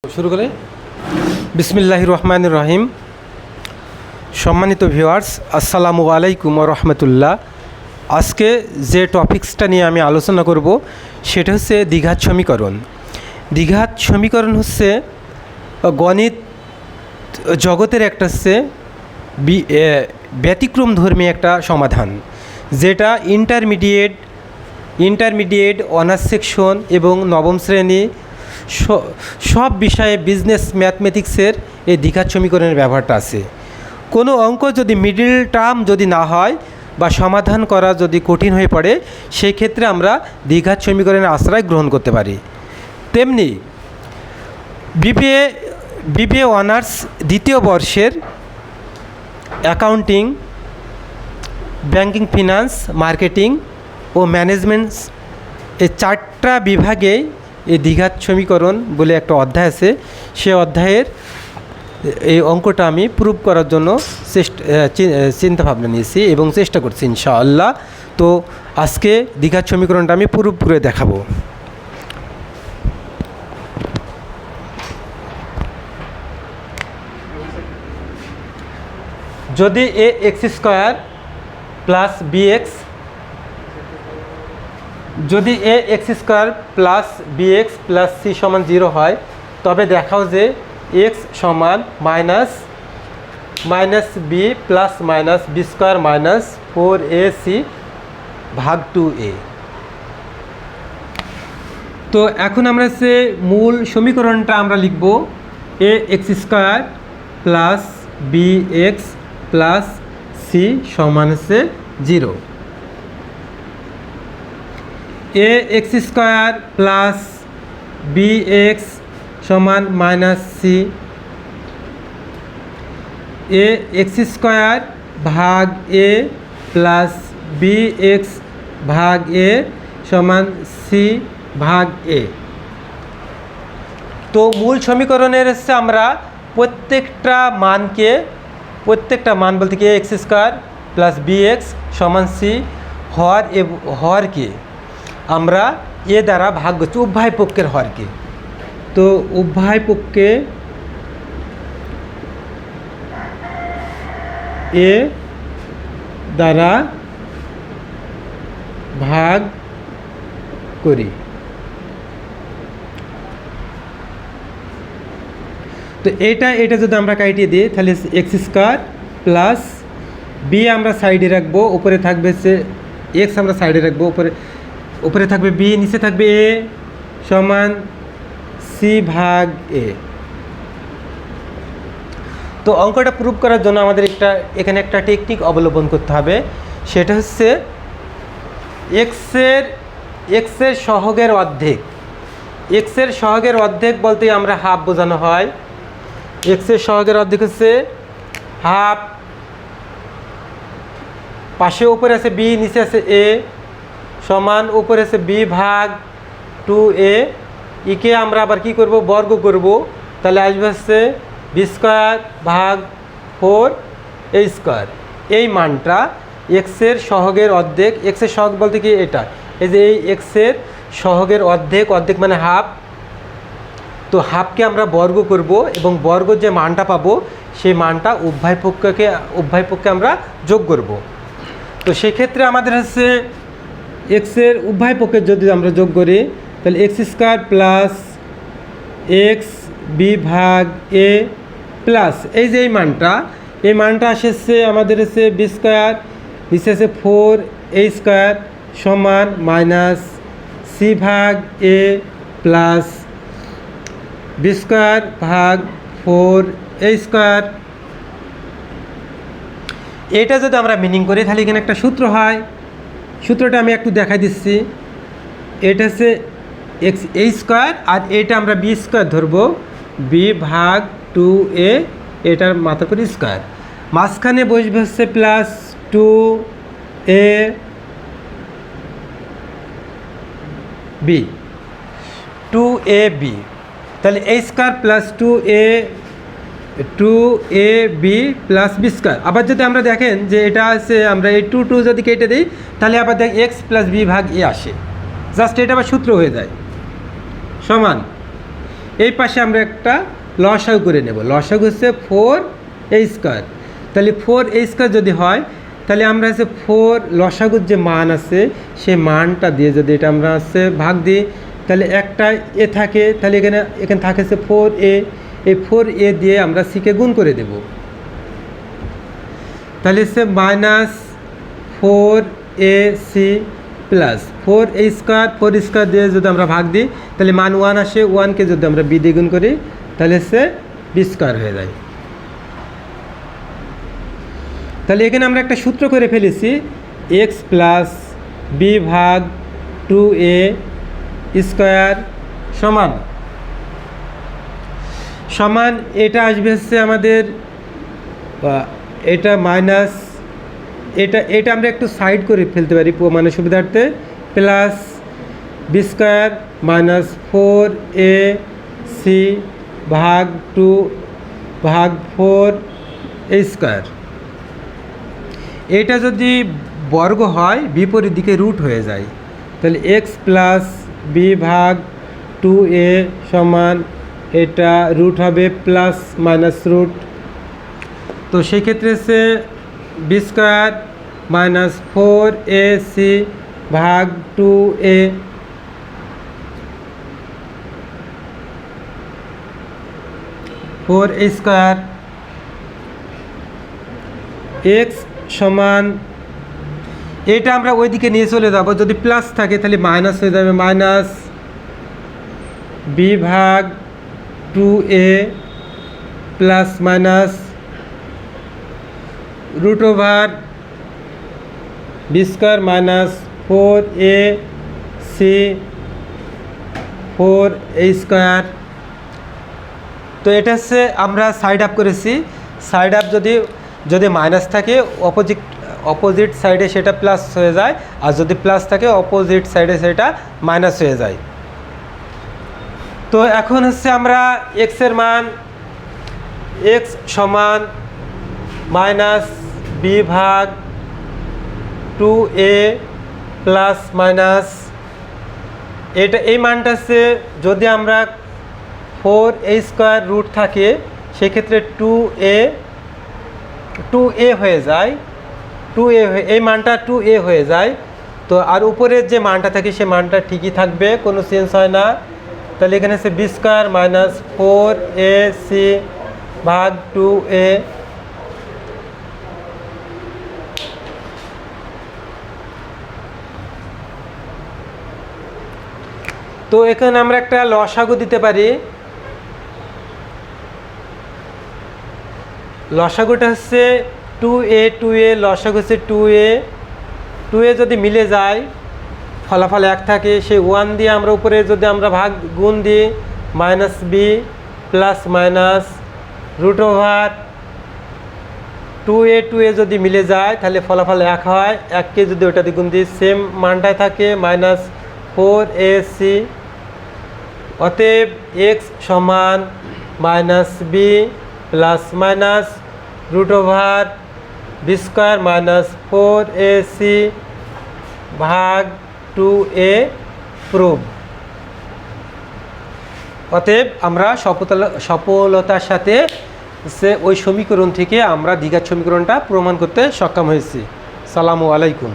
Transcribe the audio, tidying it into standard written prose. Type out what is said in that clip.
শুরু করে বিসমিল্লাহির রহমানির রহিম। সম্মানিত ভিউয়ার্স, আসসালামু আলাইকুম ওয়া রাহমাতুল্লাহ। আজকে যে টপিকসটা নিয়ে আমি আলোচনা করব সেটা হচ্ছে দ্বিঘাত সমীকরণ। দ্বিঘাত সমীকরণ হচ্ছে গণিত জগতের একটা হচ্ছে ব্যতিক্রম ধর্মী একটা সমাধান, যেটা ইন্টারমিডিয়েট অনার্স সেকশন এবং নবম শ্রেণী সব বিষয়ে বিজনেস ম্যাথমেটিক্সের এই দ্বিঘাত সমীকরণের ব্যবহারটা আছে। কোনো অঙ্ক যদি মিডল টার্ম যদি না হয় বা সমাধান করা যদি কঠিন হয়ে পড়ে, সেই ক্ষেত্রে আমরা দ্বিঘাত সমীকরণের আশ্রয় গ্রহণ করতে পারি। তেমনি বিবিএ অনার্স দ্বিতীয় বর্ষের অ্যাকাউন্টিং, ব্যাংকিং, ফিনান্স, মার্কেটিং ও ম্যানেজমেন্টস এই চারটা বিভাগে এই দ্বিঘাত সমীকরণ বলে একটা অধ্যায় আছে। সে অধ্যায়ের এই অঙ্কটা আমি প্রুভ করার জন্য চিন্তা ভাবনা নিয়েছি এবং চেষ্টা করছি ইনশাআল্লাহ। তো আজকে দ্বিঘাত সমীকরণটা আমি প্রুভ করে দেখাবো। যদি A X square plus B X যদি A X square plus B X plus C সমান 0 হয়, তবে দেখাও যে এক্স সমান minus B plus minus B square minus 4ac ভাগ 2a। তো এখন আমরা সে মূল সমীকরণটা আমরা লিখব A X square plus B X plus C সমান হচ্ছে 0। A X square plus B X সমান minus C, A X square ভাগ এ প্লাস বি এক্স ভাগ এ সমান সি ভাগ এ। তো মূল সমীকরণের হচ্ছে আমরা প্রত্যেকটা মান বলতে কি A X square plus B X সমান সি হরকে আমরা এ দ্বারা ভাগ করছি, উভয় পক্ষের হরকে। তো উভয় পক্ষে এ দ্বারা ভাগ করি। তো এটা যদি আমরা কাটিয়ে দিই, তাহলে এক্স স্কোয়ার প্লাস বি আমরা সাইডে রাখবো, উপরে থাকবে সে এক্স আমরা সাইডে রাখবো, উপরে থাকবে বি, নিচে থাকবে এ সমান সি ভাগ এ। তো অঙ্কটা প্রুভ করার জন্য আমাদের এখানে একটা টেকনিক অবলম্বন করতে হবে। সেটা হচ্ছে এক্সের সহগের অর্ধেক। এক্সের সহগের অর্ধেক বলতে আমরা হাফ বোঝানো হয়। এক্সের সহগের অর্ধেক হচ্ছে হাফ, পাশে উপরে আছে বি, নিচে আছে এ সমান উপরে আছে বি ভাগ 2a। ইকে আমরা আবার কি করব, বর্গ করব, তাহলে আসবে হচ্ছে বি স্কোয়ার ভাগ 4a স্কোয়ার। এই মানটা এক্সের সহগের অর্ধেক। এক্সের সহগ বলতে কি এটা, এই যে এই এক্সের সহগের অর্ধেক মানে হাফ। তো হাফকে আমরা বর্গ করব এবং বর্গর যে মানটা পাবো সেই মানটা উভয় পক্ষে আমরা যোগ করব। তো সেক্ষেত্রে আমাদের হচ্ছে এক্সের উভয় পক্ষে যদি আমরা যোগ করি, তাহলে x square plus x b ভাগ এ প্লাস এই যে এই মানটা আসছে আমাদের হচ্ছে বি স্কোয়ার, নিচে আছে 4a স্কোয়ার সমান মাইনাস সি ভাগ এ প্লাস বি স্কোয়ার ভাগ 4a স্কোয়ার। এটা যদি আমরা মিনিং করি, তাহলে এখানে একটা সূত্র হয়। সূত্রটা আমি একটু দেখাই দিচ্ছি। এটা হচ্ছে এক্স এ স্কোয়ার, আর এটা আমরা বি স্কোয়ার ধরবো, বি ভাগ 2a, এটার মাথার করে স্কোয়ার, মাঝখানে বসবে হচ্ছে প্লাস 2a বি, তাহলে a square plus 2ab plus b square. আবার যদি আমরা দেখেন যে এটা আছে, আমরা এই 2 যদি কেটে দিই, তাহলে আবার দেখ এক্স প্লাস বি ভাগ এ আসে, জাস্ট এটা আবার সূত্র হয়ে যায় সমান এই পাশে আমরা একটা লসাগু করে নেব। লসাগু হচ্ছে 4a²। তাহলে 4a² যদি হয় তাহলে আমরা হচ্ছে 4 লসাগুর যে মান আছে সেই মানটা দিয়ে যদি এটা আমরা হচ্ছে ভাগ দিই তাহলে একটা এ থাকে, তাহলে এখানে থাকে হচ্ছে 4a। এই 4a দিয়ে আমরা সিকে গুণ করে দেব। তাহলে হচ্ছে -4ac প্লাস 4a² দিয়ে যদি আমরা ভাগ দিই তাহলে মান 1 আসে। 1কে যদি আমরা b দিয়ে গুণ করি তাহলে হচ্ছে b² হয়ে যায়। তাহলে এখানে আমরা একটা সূত্র করে ফেলেছি, x প্লাস b ভাগ 2a² সমান এটা আসবে হচ্ছে আমাদের এটা মাইনাস এটা আমরা একটু সাইড করে ফেলতে পারি মানে সুবিধার্থে, প্লাস b² মাইনাস 4ac ভাগ 2 ভাগ 4a²। এটা যদি বর্গ হয় বিপরীত দিকে রুট হয়ে যায়, তাহলে x প্লাস b ভাগ 2a সমান এটা রুট হবে প্লাস মাইনাস রুট। তো সেই ক্ষেত্রে সে b² মাইনাস 4ac ভাগ 2a x সমান এটা আমরা ওইদিকে নিয়ে চলে যাব, যদি প্লাস থাকে তাহলে মাইনাস হয়ে যাবে, মাইনাস b ভাগ 2a plus minus root over b² minus 4ac 4a²। তো এটা হচ্ছে আমরা সাইড আপ করেছি। সাইড আপ যদি মাইনাস থাকে অপোজিট সাইডে সেটা প্লাস হয়ে যায়, আর যদি প্লাস থাকে অপোজিট সাইডে সেটা মাইনাস হয়ে যায়। তো এখন হচ্ছে আমরা x এর মান x সমান মাইনাস b ভাগ 2a প্লাস মাইনাস এটা এই মানটা হচ্ছে যদি আমরা 4a² রুট থাকে সেক্ষেত্রে 2a হয়ে যায়, 2a এই মানটা 2a হয়ে যায়। তো আর উপরের যে মানটা থাকে সে মানটা ঠিকই থাকবে, কোনো চেঞ্জ হয় না। তাহলে এখানে হচ্ছে b² মাইনাস 4ac ভাগ 2a তো এখানে আমরা একটা লসাগু দিতে পারি। লসাগুটা হচ্ছে 2a লসাগু হচ্ছে 2a যদি মিলে যায় ফলাফল 1 থাকে, সেই 1 দিয়ে আমরা উপরে যদি আমরা ভাগ গুণ দিই minus b plus minus root over 2a যদি মিলে যায় তাহলে ফলাফল 1 হয়। 1কে যদি ওটা দিয়ে গুণ দিই সেম মানটাই থাকে, মাইনাস 4ac। অতএব x সমান minus b plus minus root over b² minus 4ac ভাগ 2a প্রুভ। অতএব আমরা সফলতার সাথে ওই সমীকরণ থেকে আমরা দ্বিঘাত সমীকরণটা প্রমাণ করতে সক্ষম হয়েছি। সালামু আলাইকুম।